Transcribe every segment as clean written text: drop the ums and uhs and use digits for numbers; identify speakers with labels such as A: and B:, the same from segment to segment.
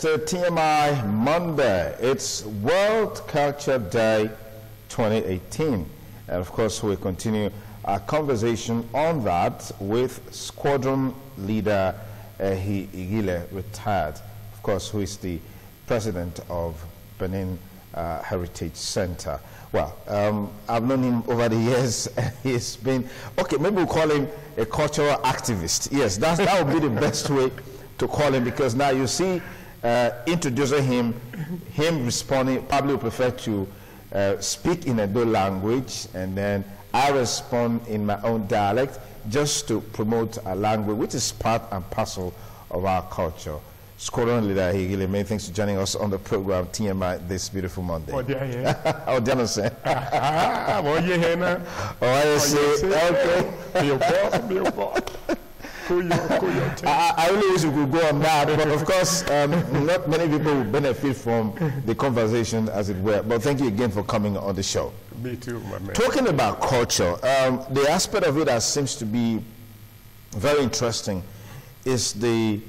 A: the TMI Monday. It's World Culture Day 2018. And of course, we continue our conversation on that with Squadron Leader Ehi Igile, retired, of course, who is the president of Benin Heritage Center. Well, I've known him over the years. He's been, okay, maybe we'll call him a cultural activist. Yes, that would be the best way to call him, because now you see, introducing him responding, probably prefer to speak in a Edo language, and then I respond in my own dialect, just to promote a language which is part and parcel of our culture. Squadron Leader Ehi Igile, many thanks for joining us on the program TMI this beautiful Monday. Oh, dear, oh, dear, say. Oh, I say, okay. I really wish we could go on that, but of course, not many people will benefit from the conversation, as it were. But thank you again for coming on the show.
B: Me too, my man.
A: Talking about culture, the aspect of it that seems to be very interesting is the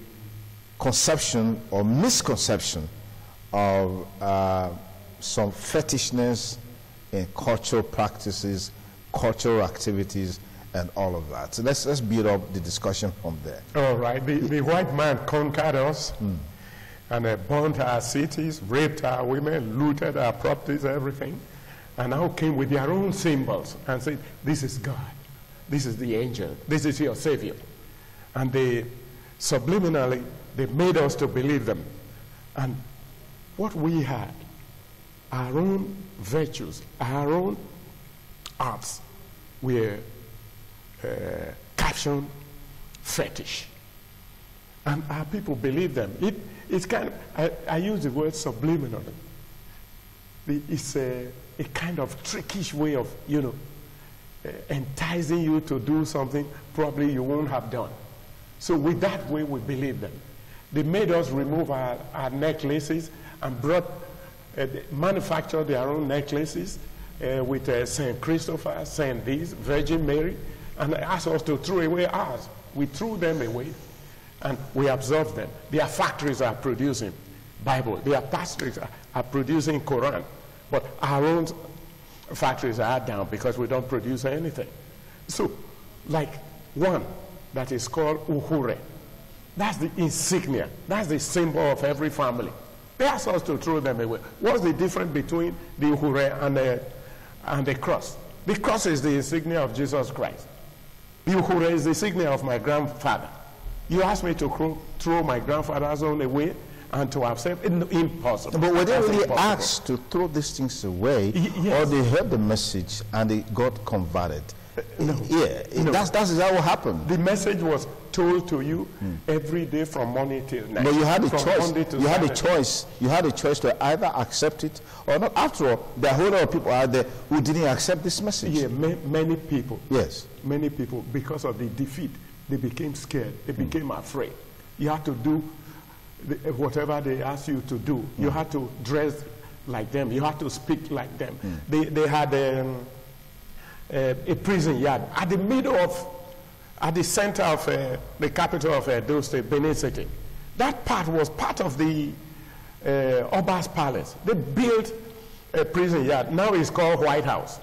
A: conception or misconception of some fetishness in cultural practices, cultural activities, and all of that. So let's build up the discussion from there.
B: All right. The white man conquered us and burnt our cities, raped our women, looted our properties, everything, and now came with their own symbols and said, this is God, this is the angel, this is your savior. And they subliminally, they made us to believe them. And what we had, our own virtues, our own arts, were captioned fetish. And our people believe them. It's kind of, I use the word subliminally. It's a kind of trickish way of, enticing you to do something probably you won't have done. So with that way, we believe them. They made us remove our necklaces and manufactured their own necklaces with St. Christopher, St. This, Virgin Mary, and asked us to throw away ours. We threw them away, and we absorbed them. Their factories are producing Bible. Their factories are producing Quran. But our own factories are down because we don't produce anything. So, like one that is called Uhure, that's the insignia. That's the symbol of every family. They asked us to throw them away. What's the difference between the Uhure and the cross? The cross is the insignia of Jesus Christ. The Uhure is the insignia of my grandfather. You asked me to throw my grandfather's own away and to accept it? Impossible.
A: But were they really asked to throw these things away, or they heard the message and they got converted?
B: No.
A: Yeah, no. That's what happened.
B: The message was told to you every day from morning till night.
A: But you had a choice. You had a choice. You had a choice to either accept it or not. After all, there are a whole lot of people out there who didn't accept this message.
B: Yeah, many people.
A: Yes.
B: Many people, because of the defeat, they became scared. They became afraid. You had to do whatever they asked you to do. You had to dress like them. You had to speak like them. They had a prison yard at the center of the capital of Edo State, Benin City. That part was part of the Oba's palace. They built a prison yard. Now it's called White House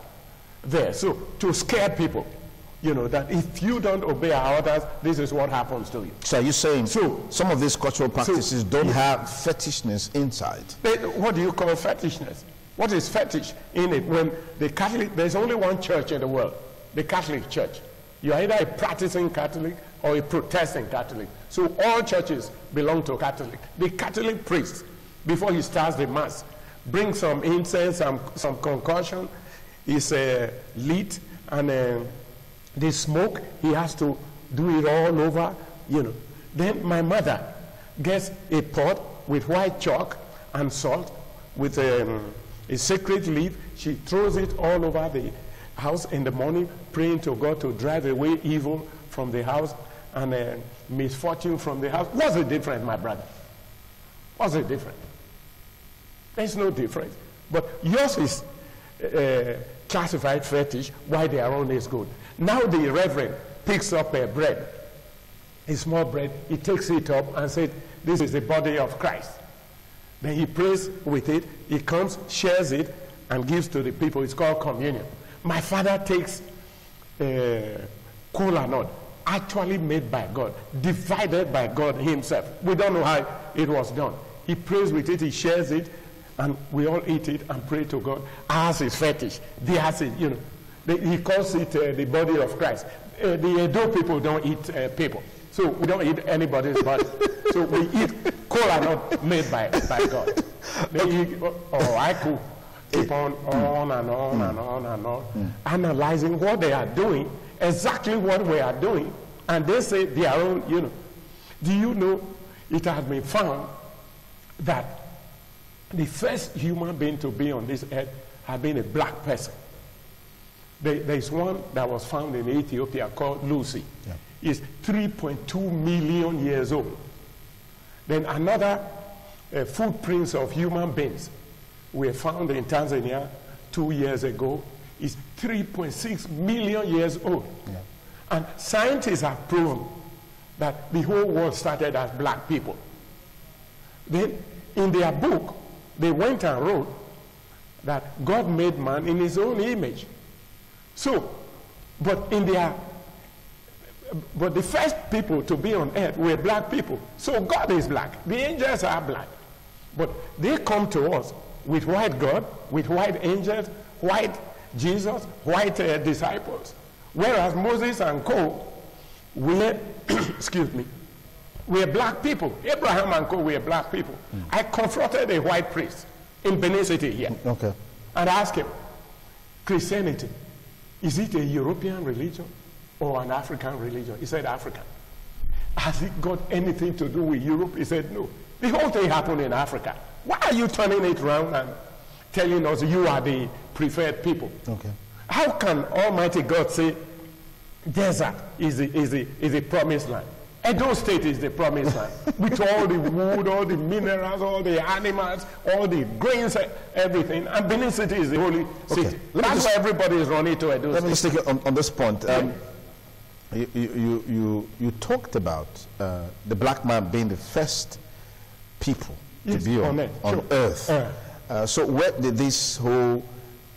B: there. So to scare people, that if you don't obey our orders, this is what happens to you.
A: So are you saying some of these cultural practices don't have fetishness inside?
B: What do you call fetishness? What is fetish in it? When the Catholic, there's only one church in the world, the Catholic Church. You're either a practicing Catholic or a protesting Catholic. So all churches belong to Catholic. The Catholic priest, before he starts the Mass, brings some incense, some concoction, is lit, and the smoke, he has to do it all over, Then my mother gets a pot with white chalk and salt with a sacred leaf. She throws it all over the house in the morning, praying to God to drive away evil from the house and misfortune from the house. What's the difference, my brother? What's the difference? There's no difference. But yours is classified fetish, while their own is good. Now the reverend picks up a bread, a small bread, he takes it up and says, this is the body of Christ. Then he prays with it. He comes, shares it, and gives to the people. It's called communion. My father takes kola nut, actually made by God, divided by God himself. We don't know how it was done. He prays with it, he shares it, and we all eat it and pray to God. Ours is fetish. Theirs is, he calls it the body of Christ. The Edo people don't eat people. So we don't eat anybody's body. So we eat kola nut made by God. I could keep on and on and on and on, analyzing what they are doing, exactly what we are doing, and they say their own, Do you know, it has been found that the first human being to be on this earth had been a black person. There is one that was found in Ethiopia called Lucy. Yeah. It's 3.2 million years old. Then another footprints of human beings were found in Tanzania 2 years ago. Is 3.6 million years old. Yeah. And scientists have proven that the whole world started as black people. Then in their book, they went and wrote that God made man in his own image. So, but the first people to be on earth were black people. So God is black. The angels are black. But they come to us with white God, with white angels, white Jesus, white disciples. Whereas Moses and co were, were black people. Abraham and co were black people. I confronted a white priest in Benin City here.
A: Okay.
B: And asked him, Christianity, is it a European religion or an African religion? He said African. Has it got anything to do with Europe? He said no. The whole thing happened in Africa. Why are you turning it around and telling us you are the preferred people?
A: Okay.
B: How can Almighty God say desert is the promised land? Edo State is the promised land, with all the wood, all the minerals, all the animals, all the grains, everything. And Benin City is the holy city. That's why everybody is running to Edo State.
A: Let me just take it on this point. You talked about the black man being the first people to be on earth. So where did this whole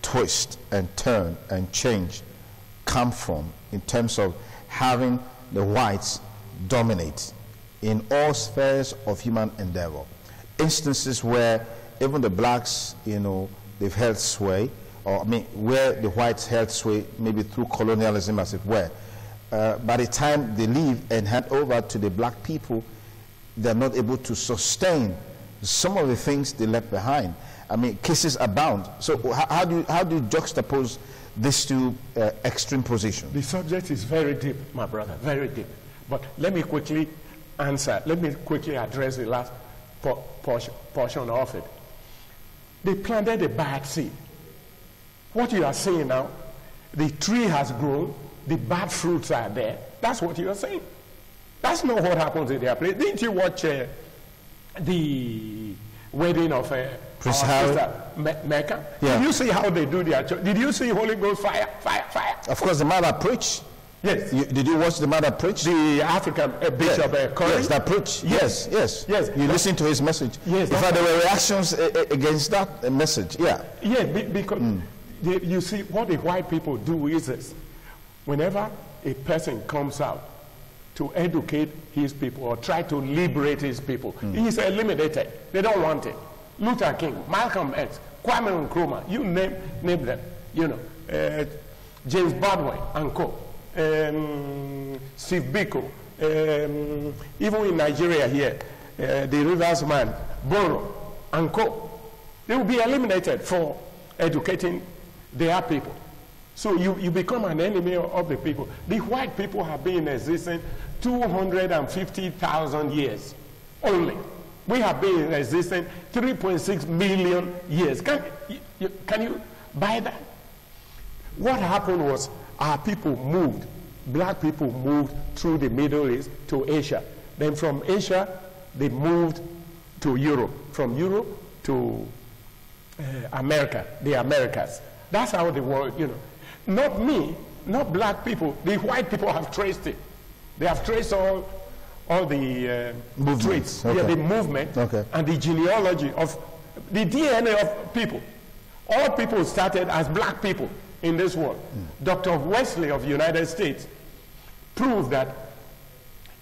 A: twist and turn and change come from in terms of having the whites dominate in all spheres of human endeavor? Instances where even the blacks, they've held sway, or where the whites held sway, maybe through colonialism as it were. By the time they leave and hand over to the black people, they're not able to sustain some of the things they left behind. Cases abound. So how do you juxtapose these two extreme positions?
B: The subject is very deep, my brother, very deep. But let me quickly answer. Let me quickly address the last portion of it. They planted a bad seed. What you are saying now, the tree has grown, the bad fruits are there. That's what you are saying. That's not what happens in their place. Didn't you watch the wedding of
A: Prince
B: Mecca?
A: Yeah.
B: Did you see how they do their church? Did you see Holy Ghost fire, fire, fire?
A: Of course, the mother preached.
B: Yes.
A: Did you watch the man that preached?
B: The African Bishop Curry?
A: Yes, that preached. Yes. You listened to his message.
B: Yes.
A: In fact, there were reactions against that message. Yeah.
B: Yes, because you see, what the white people do is this. Whenever a person comes out to educate his people or try to liberate his people, he is eliminated. They don't want it. Luther King, Malcolm X, Kwame Nkrumah, you name them. James Baldwin and co. Steve Biko, even in Nigeria here, the Rivers man, Boro, and co. They will be eliminated for educating their people. So you become an enemy of the people. The white people have been in existence 250,000 years only. We have been in existence 3.6 million years. Can you buy that? What happened was our people moved, black people moved through the Middle East to Asia. Then from Asia, they moved to Europe. From Europe to America, the Americas. That's how the world, Not me, not black people. The white people have traced it. They have traced all all the traits,
A: Okay.
B: yeah, the movement,
A: Okay.
B: and the genealogy of the DNA of people. All people started as black people in this world. Dr. Wesley of the United States proved that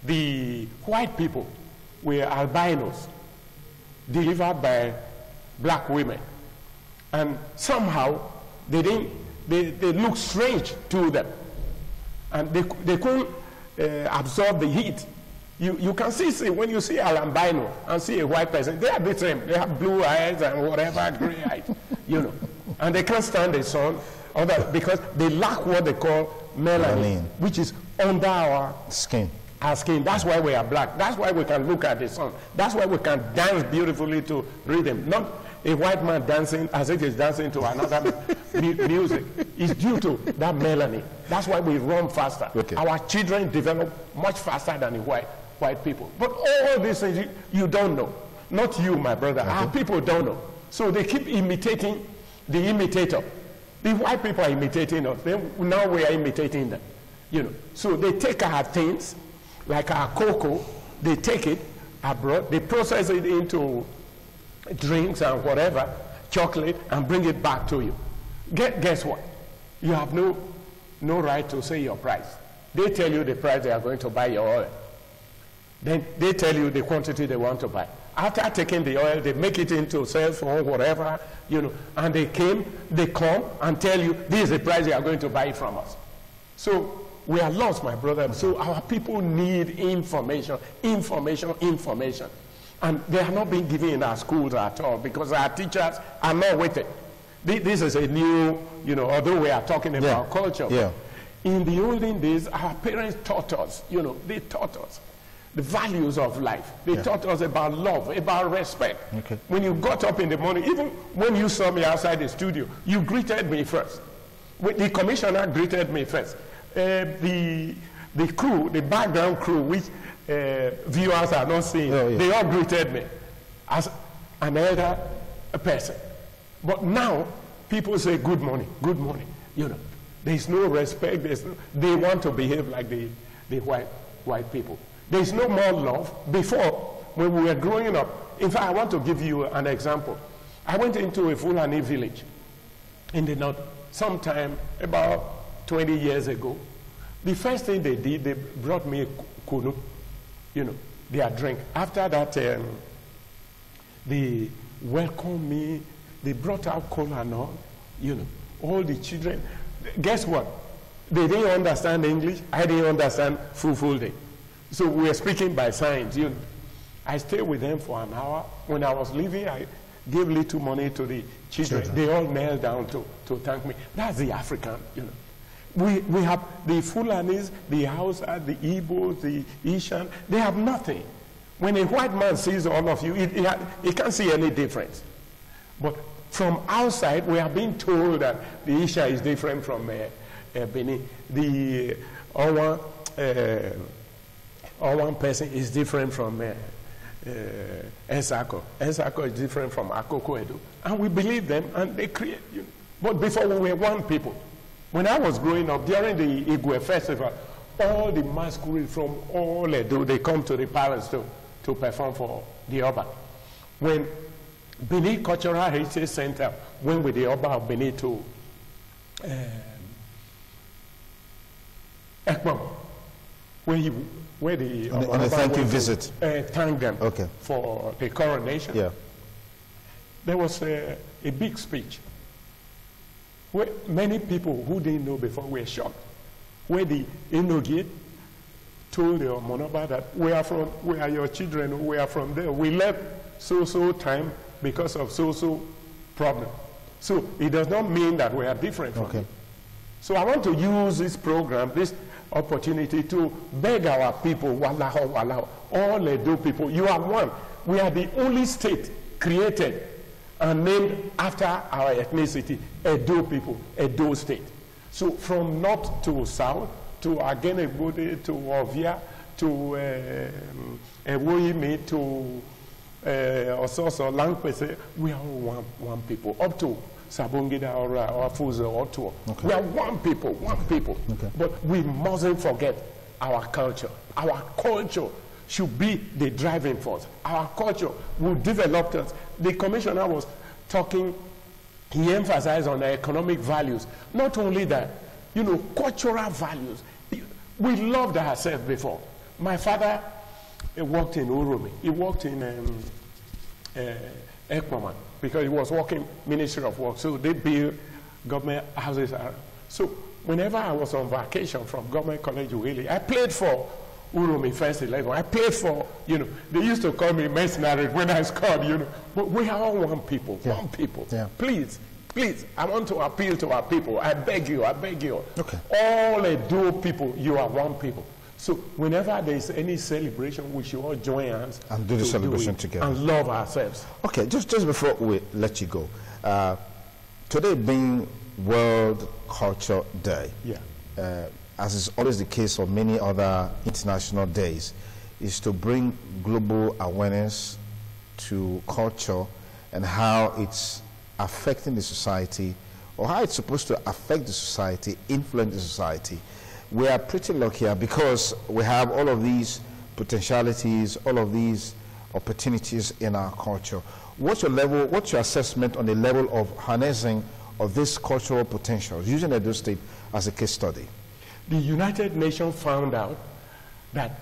B: the white people were albinos delivered by black women. And somehow they looked strange to them. And they couldn't absorb the heat. You can see when you see an albino and see a white person, they are the same. They have blue eyes and whatever, gray eyes, you know. And they can't stand the sun because they lack what they call melanin, which is under our
A: Skin.
B: skin. That's why we are black. That's why we can look at the sun. That's why we can dance beautifully to rhythm. Not a white man dancing as if he's dancing to another music. It's due to that melanin. That's why we run faster.
A: Okay.
B: Our children develop much faster than the white people. But all these things you don't know. Not you, my brother. Our people don't know. So they keep imitating the imitator. The white people are imitating us. Now we are imitating them. You know. So they take our things, like our cocoa, they take it abroad, they process it into drinks and whatever, chocolate, and bring it back to you. Guess what? You have no right to say your price. They tell you the price they are going to buy your oil. Then they tell you the quantity they want to buy. After taking the oil, they make it into cell phone, whatever, you know, and they come and tell you this is the price they are going to buy it from us. So we are lost, my brother. So our people need information. And they are not being given in our schools at all because our teachers are not with it. This is a new, you know, although we are talking about culture.
A: Yeah.
B: In the olden days, our parents taught us, you know, they taught us the values of life. They taught us about love, about respect.
A: Okay.
B: When you got up in the morning, even when you saw me outside the studio, you greeted me first. The commissioner greeted me first. The crew, the background crew, which viewers are not seeing, they all greeted me as an elder person. But now, people say, good morning, you know. There's no respect, they want to behave like the white people. There's no more love. Before, when we were growing up, in fact, I want to give you an example. I went into a Fulani village in the north sometime about 20 years ago. The first thing they did, they brought me a kunu, you know, their drink. After that, they welcomed me. They brought out cola and all, you know, all the children. Guess what? They didn't understand English. I didn't understand Fulfulde. So we were speaking by signs, you know. I stayed with them for an hour. When I was leaving, I gave little money to the children. They all knelt down to thank me. That's the African, you know. We have the Fulanis, the Hausa, the Igbos, the Ishan. They have nothing. When a white man sees all of you, he can't see any difference. But from outside, we are being told that the Isha is different from Benin. The Owan person is different from Ensako. Ensako is different from Akoko Edo. And we believe them, and they create. You know. But before, we were one people. When I was growing up, during the Igwe festival, all the masquerades from all Edo, they come to the palace to perform for the Oba. When Benin Cultural Heritage Center went with the Oba of Benin to Ekpom, where the
A: on a thank you visit.
B: Thank them for the coronation.
A: Yeah.
B: There was a big speech where many people who didn't know before were shocked. Where the Enogie told the Monoba that we are your children, we are from there. We left so time because of so problem. So it does not mean that we are different from it. So I want to use this program, this opportunity to beg our people, all Edo people, you are one. We are the only state created and named after our ethnicity, Edo people, Edo state. So from north to south, to Agenegbode, to Ovia, to Ewoyimi, to Ososo, Langpese, we are all one people, up to Sabongida or Fuzo or Tuo. We are one people. But we mustn't forget our culture. Our culture should be the driving force. Our culture will develop us. The commissioner was talking, he emphasized on the economic values. Not only that, cultural values. We loved ourselves before. My father worked in Uromi. He worked in Ekmaman because he was working Ministry of Work. So they build government houses. So whenever I was on vacation from Government College Uwele, I played for Uromi First 11. I played for, they used to call me mercenary when I scored, But we are all one people, one people.
A: Yeah.
B: Please, I want to appeal to our people. I beg you.
A: Okay.
B: All Edo people, you are one people. So whenever there is any celebration, we should all join hands
A: and do the celebration together
B: and love ourselves.
A: Okay, just before we let you go, today being World Culture Day, as is always the case for many other international days, is to bring global awareness to culture and how it's affecting the society, or how it's supposed to affect the society, influence the society. We are pretty lucky here because we have all of these potentialities, all of these opportunities in our culture. What's your assessment on the level of harnessing of this cultural potential, using Edo State as a case study?
B: The United Nations found out that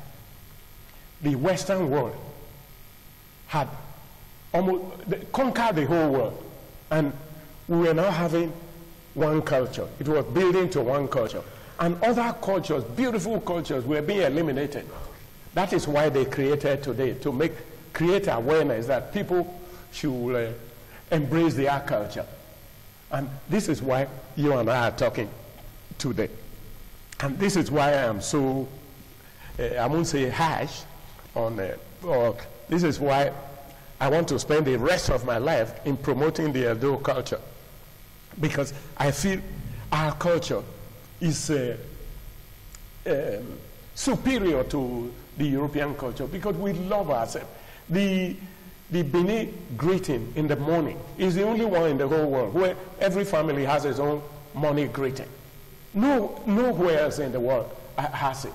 B: the Western world had almost conquered the whole world, and we were now having one culture. It was building to one culture. And other cultures, beautiful cultures, were being eliminated. That is why they created today, to create awareness that people should embrace their culture. And this is why you and I are talking today. And this is why I am so, I won't say harsh on, this is why I want to spend the rest of my life in promoting the Edo culture. Because I feel our culture is superior to the European culture because we love ourselves. The Bini greeting in the morning is the only one in the whole world where every family has its own morning greeting. Nowhere else in the world has it.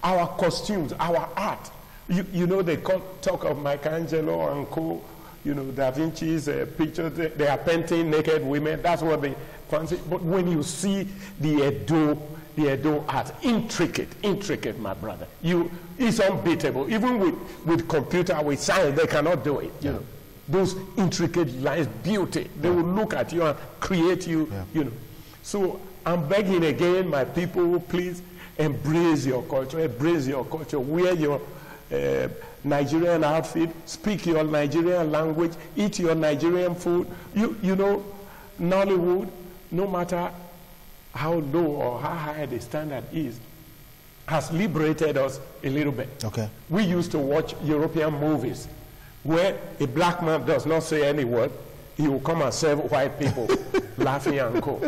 B: Our costumes, our art, they talk of Michelangelo and co, Da Vinci's pictures, they are painting naked women, that's what they fancy. But when you see the Edo art, intricate, my brother, it's unbeatable. Even with computer, with science, they cannot do it, Those intricate lines, beauty, they will look at you and create you, So I'm begging again, my people, please embrace your culture, wear your Nigerian outfit, speak your Nigerian language, eat your Nigerian food. Nollywood, no matter how low or how high the standard is, has liberated us a little bit.
A: Okay.
B: We used to watch European movies where a black man does not say any word, he will come and serve white people laughing and co.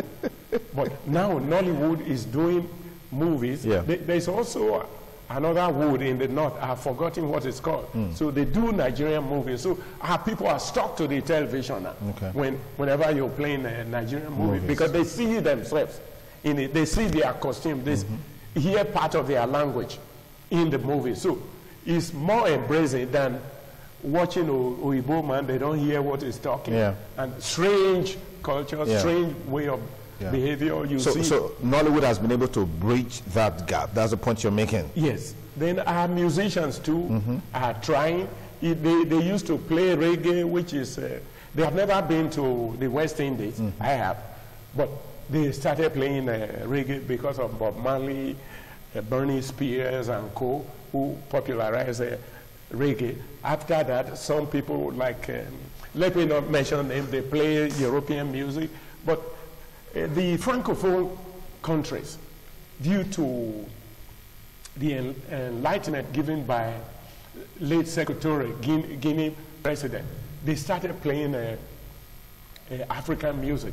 B: But now Nollywood is doing movies.
A: Yeah.
B: There's also another wood in the north. I've forgotten what it's called. So they do Nigerian movies. So our people are stuck to the television now.
A: Okay.
B: Whenever you're playing a Nigerian movie, because they see themselves in it. They see their costume. They hear part of their language in the movie. So it's more embracing than watching Oyibo man. They don't hear what he's talking.
A: Yeah.
B: And strange culture, strange way of behavior.
A: So Nollywood has been able to bridge that gap. That's the point you're making.
B: Yes. Then our musicians too are trying. They used to play reggae, which is, they have never been to the West Indies. I have. But they started playing reggae because of Bob Marley, Bernie Spears and co, who popularized reggae. After that, some people like, let me not mention them, they play European music. But the Francophone countries, due to the enlightenment given by late Secretary, Guinea president, they started playing African music.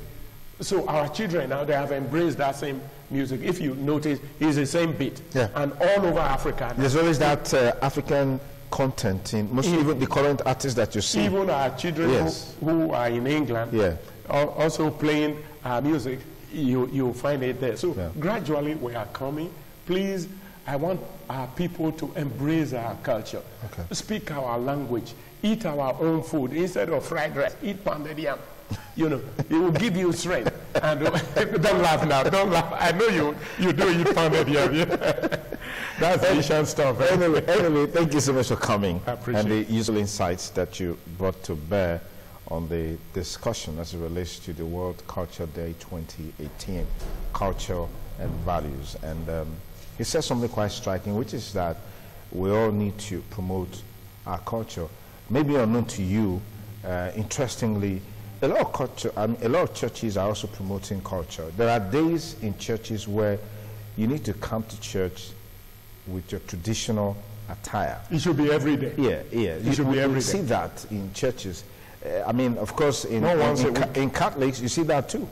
B: So our children now, they have embraced that same music. If you notice, it's the same beat.
A: Yeah.
B: And all over Africa.
A: There's always that African content in most, even the current artists that you see.
B: Even our children who are in England, also playing our music, you find it there. So gradually we are coming. Please I want our people to embrace our culture, speak our language, eat our own food. Instead of fried rice, eat pounded yam. You know, it will give you strength. And don't laugh now, don't laugh. I know you do eat pounded yam. Yeah. That's Asian stuff. Eh?
A: Anyway, thank you so much for coming.
B: I appreciate
A: and the useful insights that you brought to bear on the discussion as it relates to the World Culture Day 2018, culture and values. And he said something quite striking, which is that we all need to promote our culture. Maybe unknown to you, interestingly, a lot of churches are also promoting culture. There are days in churches where you need to come to church with your traditional attire.
B: It should be every day.
A: Yeah.
B: It should be every day.
A: You see that in churches. I mean, of course, in Catholics, you see that too.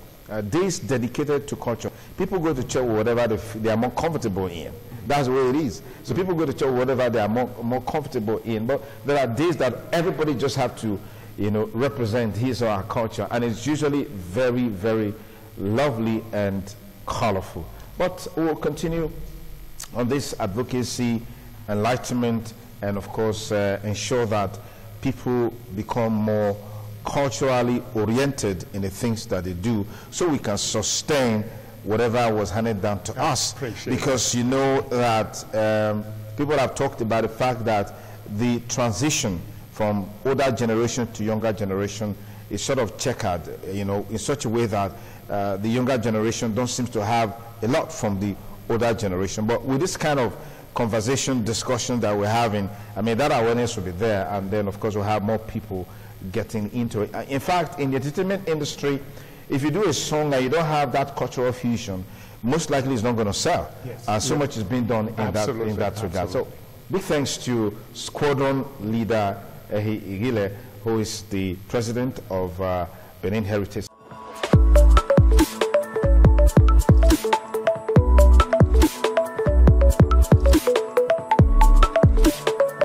A: Days dedicated to culture. People go to church with whatever they are more comfortable in. That's the way it is. So people go to church with whatever they are more comfortable in. But there are days that everybody just have to, you know, represent his or her culture. And it's usually very, very lovely and colorful. But we'll continue on this advocacy, enlightenment, and of course, ensure that people become more culturally oriented in the things that they do, so we can sustain whatever was handed down to us. Because you know that people have talked about the fact that the transition from older generation to younger generation is sort of checkered, you know, in such a way that the younger generation don't seem to have a lot from the older generation. But with this kind of conversation, discussion that we're having, I mean, that awareness will be there, and then of course we'll have more people getting into it. In fact, in the entertainment industry, if you do a song and you don't have that cultural fusion, most likely it's not going to sell. Yes. So much is being done in that regard. So big thanks to Squadron Leader Ehi Igile, who is the president of Benin Heritage.